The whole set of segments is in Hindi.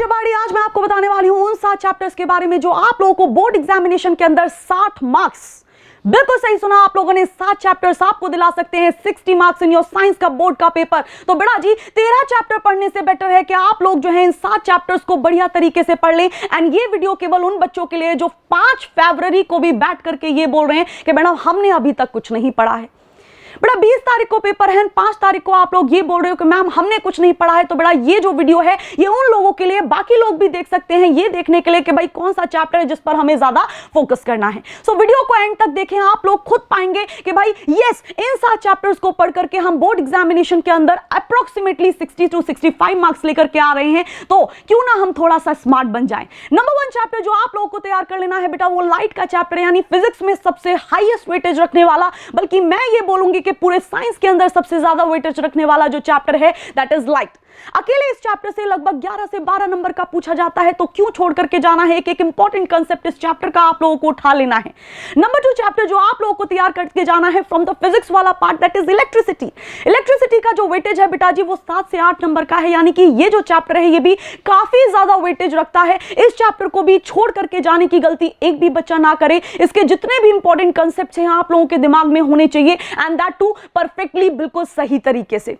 जबाड़ी, आज मैं आपको बताने वाली हूं उन 7 चैप्टर्स के बारे में जो आप लोगों को बोर्ड एग्जामिनेशन के अंदर 60 मार्क्स, बिल्कुल सही सुना आप लोगों ने, 7 चैप्टर्स आपको दिला सकते हैं 60 मार्क्स इन योर साइंस का बोर्ड का पेपर। तो बेटा जी 13 चैप्टर पढ़ने से बेटर है कि आप लोग जो है इन 7 चैप्टर्स को बढ़िया तरीके से पढ़ लें। एंड ये वीडियो केवल उन बच्चों के लिए जो 5 फरवरी को भी बैठ करके ये बोल रहे हैं कि मैडम हमने अभी तक कुछ नहीं पढ़ा है। बेटा 20 तारीख को पेपर है, 5 तारीख को आप लोग ये बोल रहे हो कि मैम हमने कुछ नहीं पढ़ा है। तो बेटा ये जो वीडियो है ये उन लोगों के लिए, बाकी लोग भी देख सकते हैं ये देखने के लिए कि भाई कौन सा चैप्टर है जिस पर हमें ज्यादा फोकस करना है। सो वीडियो को एंड तक देखें, आप लोग खुद पाएंगे कि भाई यस इन 7 चैप्टर्स को पढ़ करके हम बोर्ड एग्जामिनेशन के अंदर अप्रोक्सीमेटली 60 to 65 मार्क्स लेकर के आ रहे हैं। तो क्यों ना हम थोड़ा सा स्मार्ट बन जाए। नंबर 1 चैप्टर जो आप लोगों को तैयार कर लेना है बेटा वो लाइट का चैप्टर है, यानी फिजिक्स में सबसे हाईएस्ट वेटेज रखने वाला, बल्कि मैं ये बोलूंगी कि पूरे साइंस के अंदर सबसे ज्यादा वेटेज रखने वाला जो चैप्टर है दैट इज लाइट। अकेले इस चैप्टर से लगभग 11 से 12 नंबर का पूछा जाता है, तो क्यों छोड़ करके जाना है। एक इंपॉर्टेंट कंसेप्ट इस चैप्टर का आप लोगों को उठा लेना है। नंबर 2 चैप्टर जो आप लोगों को तैयार करके जाना है फ्रॉम द फिजिक्स वाला part that is electricity. Electricity का जो वेटेज है बेटा जी वो 7 से 8 नंबर का है, यानी कि ये जो चैप्टर है ये भी काफी ज्यादा वेटेज रखता है। इस चैप्टर को भी छोड़ करके जाने की गलती एक भी बच्चा ना करे। इसके जितने भी इंपॉर्टेंट कंसेप्ट हैं आप लोगों के दिमाग में होने चाहिए, एंड दैट टू परफेक्टली, बिल्कुल सही तरीके से।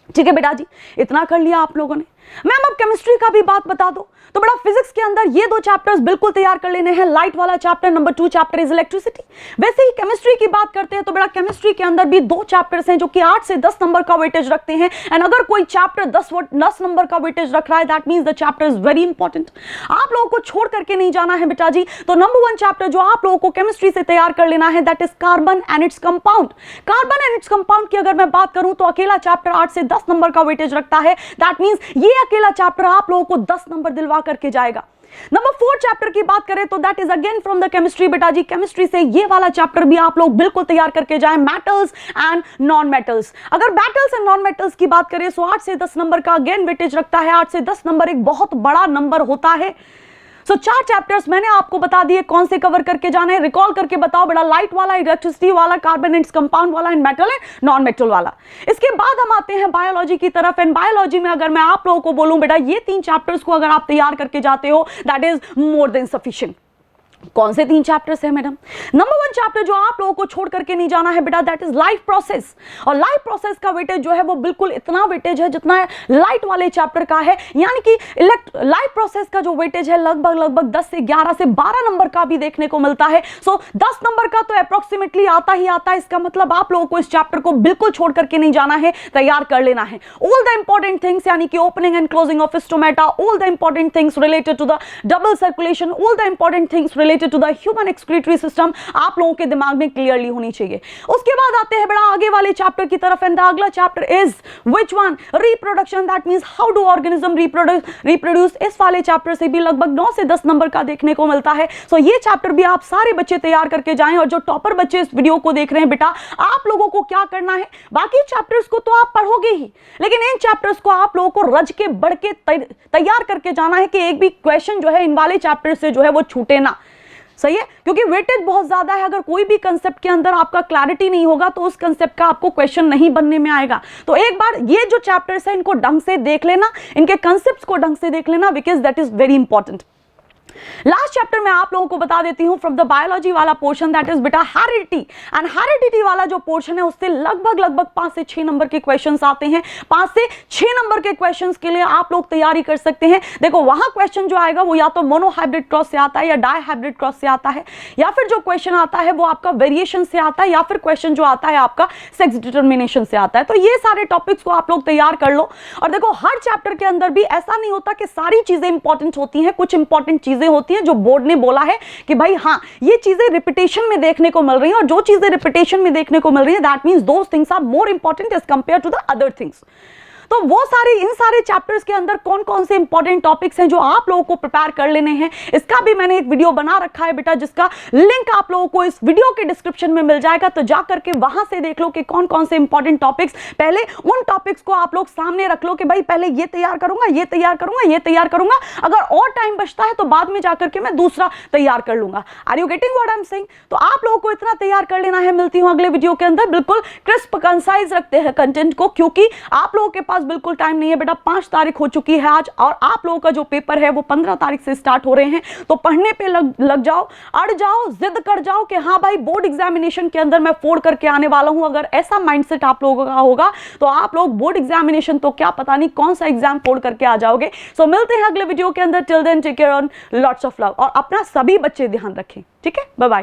ठीक है बेटा जी, इतना कर लिया आप लोगों ने। मैम अब केमिस्ट्री का भी बात बता दो। तो बड़ा फिजिक्स के अंदर ये 2 चैप्टर्स बिल्कुल तैयार कर लेने हैं, लाइट वाला chapter, number 2 chapter is electricity. वैसे ही केमिस्ट्री की बात करते हैं तो बड़ा केमिस्ट्री के अंदर भी 2 चैप्टर्स हैं जो कि 8 से 10 नंबर का वेटेज रखते हैं। एंड अगर कोई चैप्टर 10 नंबर का वेटेज रख रहा है that means the chapter is very important. आप लोगों को छोड़ करके नहीं जाना है बेटा जी। तो नंबर 1 चैप्टर जो आप लोगों को केमिस्ट्री से तैयार कर लेना है that is carbon and its compound. Carbon and its compound की अगर मैं बात करूं तो अकेला चैप्टर 8 से 10 नंबर का वेटेज रखता है। दैट मींस ये अकेला चैप्टर आप लोगों को 10 नंबर दिलवा करके जाएगा। नंबर 4 चैप्टर की बात करें तो that is again from the chemistry. बेटा जी केमिस्ट्री से ये वाला चैप्टर भी आप लोग बिल्कुल तैयार करके जाएं, मेटल्स एंड नॉन मेटल्स। अगर मेटल्स एंड नॉन मेटल्स की बात करें तो 8 से 10 नंबर का अगेन वेटेज रखता है। 8 से 10 नंबर एक बहुत बड़ा नंबर होता है। सो 4 चैप्टर्स मैंने आपको बता दिए कौन से कवर करके जाने हैं। रिकॉल करके बताओ बेटा, लाइट वाला, इलेक्ट्रिसिटी वाला, कार्बन एंड कंपाउंड वाला, and metal and non metal वाला। इसके बाद हम आते हैं बायोलॉजी की तरफ। एंड बायोलॉजी में अगर मैं आप लोगों को बोलूं बेटा ये 3 चैप्टर्स को अगर आप तैयार करके जाते हो that is more than sufficient. कौन से 3 चैप्टर्स है मैडम? नंबर 1 चैप्टर जो आप लोगों को छोड़ करके नहीं जाना है बेटा दैट इज लाइफ प्रोसेस। और लाइफ प्रोसेस का वेटेज जो है वो बिल्कुल इतना वेटेज है जितना लाइट वाले चैप्टर का है, यानी कि लाइफ प्रोसेस का जो वेटेज है लगभग 10 से 11 से 12 नंबर का भी देखने को मिलता है। सो 10 नंबर का तो अप्रोक्सीमेटली आता ही आता है। इसका मतलब आप लोगों को इस चैप्टर को बिल्कुल छोड़ करके नहीं जाना है, तैयार कर लेना है। ऑल द इंपॉर्टेंट थिंग्स यानी कि opening and closing of stomata, all the important things related to the double circulation, all the important things related to the human excretory system आप लोगों के दिमाग में क्लियरली होनी चाहिए। उसके बाद आते हैं बड़ा आगे वाले चैप्टर की तरफ। एंड द अगला chapter is which one? Reproduction. That means how do organism reproduce. इस वाले चैप्टर से भी लगभग 9 से 10 नंबर का देखने को मिलता है। सो ये चैप्टर भी आप सारे बच्चे तैयार करके जाएं। और जो टॉपर बच्चे इस वीडियो को देख रहे हैं बेटा, आप लोगों को क्या करना है, बाकी चैप्टर्स को तो आप पढ़ोगे ही, लेकिन इन चैप्टर्स को आप लोगों को रज के बढ़ के तैयार करके जाना है कि एक भी क्वेश्चन जो है इन वाले चैप्टर से जो है वो छूटे ना। सही है, क्योंकि वेटेज बहुत ज्यादा है। अगर कोई भी कंसेप्ट के अंदर आपका क्लैरिटी नहीं होगा तो उस कंसेप्ट का आपको क्वेश्चन नहीं बनने में आएगा। तो एक बार ये जो चैप्टर्स है इनको ढंग से देख लेना, इनके कंसेप्ट्स को ढंग से देख लेना, because that is very important. Last chapter में आप लोगों को बता देती हूं फ्रॉम द बायोलॉजी वाला पोर्शन दैट इज बेटा हेरिडिटी। एंड हेरिडिटी वाला जो पोर्शन है उससे लगभग 5 से 6 नंबर के क्वेश्चंस आते हैं। 5 से 6 नंबर के क्वेश्चंस के लिए आप लोग तैयारी कर सकते हैं। देखो वहां क्वेश्चन जो आएगा वो या तो मोनोहाइब्रिड क्रॉस से आता है या डायहाइब्रिड क्रॉस से आता है, या फिर जो क्वेश्चन आता है वो आपका वेरिएशन से आता है, या फिर क्वेश्चन जो आता है आपका सेक्स डिटर्मिनेशन से आता है। तो ये सारे टॉपिक्स को आप लोग तैयार कर लो। और देखो हर चैप्टर के अंदर भी ऐसा नहीं होता कि सारी चीजें इंपॉर्टेंट होती हैं, कुछ इंपॉर्टेंट चीजें होती है जो बोर्ड ने बोला है कि भाई हाँ ये चीजें रिपीटेशन में देखने को मिल रही हैं, और जो चीजें रिपीटेशन में देखने को मिल रही है that means those things are more important as compare to the other things. तो वो सारे इन सारे चैप्टर्स के अंदर कौन कौन से इंपॉर्टेंट टॉपिक्स हैं जो आप लोगों को प्रिपेयर कर लेने हैं, इसका भी मैंने एक वीडियो बना रखा है बेटा, जिसका लिंक आप लोगों को इस वीडियो के डिस्क्रिप्शन में मिल जाएगा। तो जा करके वहां से देख लो कि कौन कौन से इंपॉर्टेंट टॉपिक्स, पहले उन टॉपिक्स को आप लोग सामने रख लो कि भाई पहले ये तैयार करूंगा, ये तैयार करूंगा, ये तैयार करूंगा, अगर और टाइम बचता है तो बाद में जाकर के मैं दूसरा तैयार कर लूंगा। Are you getting what I am saying? तो आप लोगों को इतना तैयार कर लेना है। मिलती हूं अगले वीडियो के अंदर। बिल्कुल क्रिस्प कंसाइज रखते हैं कंटेंट को, क्योंकि आप लोगों के पास पास बिल्कुल टाइम नहीं है बेटा, 5 तारीख हो चुकी है आज, और आप लोगों का जो पेपर है वो 15 तारीख से स्टार्ट हो रहे हैं। तो पढ़ने पे लग जाओ, अड़ जाओ, जिद कर जाओ कि हाँ भाई बोर्ड एग्जामिनेशन के अंदर मैं फोड़ करके आने वाला हूं। अगर ऐसा माइंडसेट आप लोगों का होगा तो आप लोग बोर्ड एग्जामिनेशन तो क्या पता नहीं कौन सा एग्जाम फोड़ करके आ जाओगे। सो मिलते हैं अगले वीडियो के अंदर। Till then take care, on lots of love, और अपना सभी बच्चे ध्यान रखें। ठीक है, बाय बाय।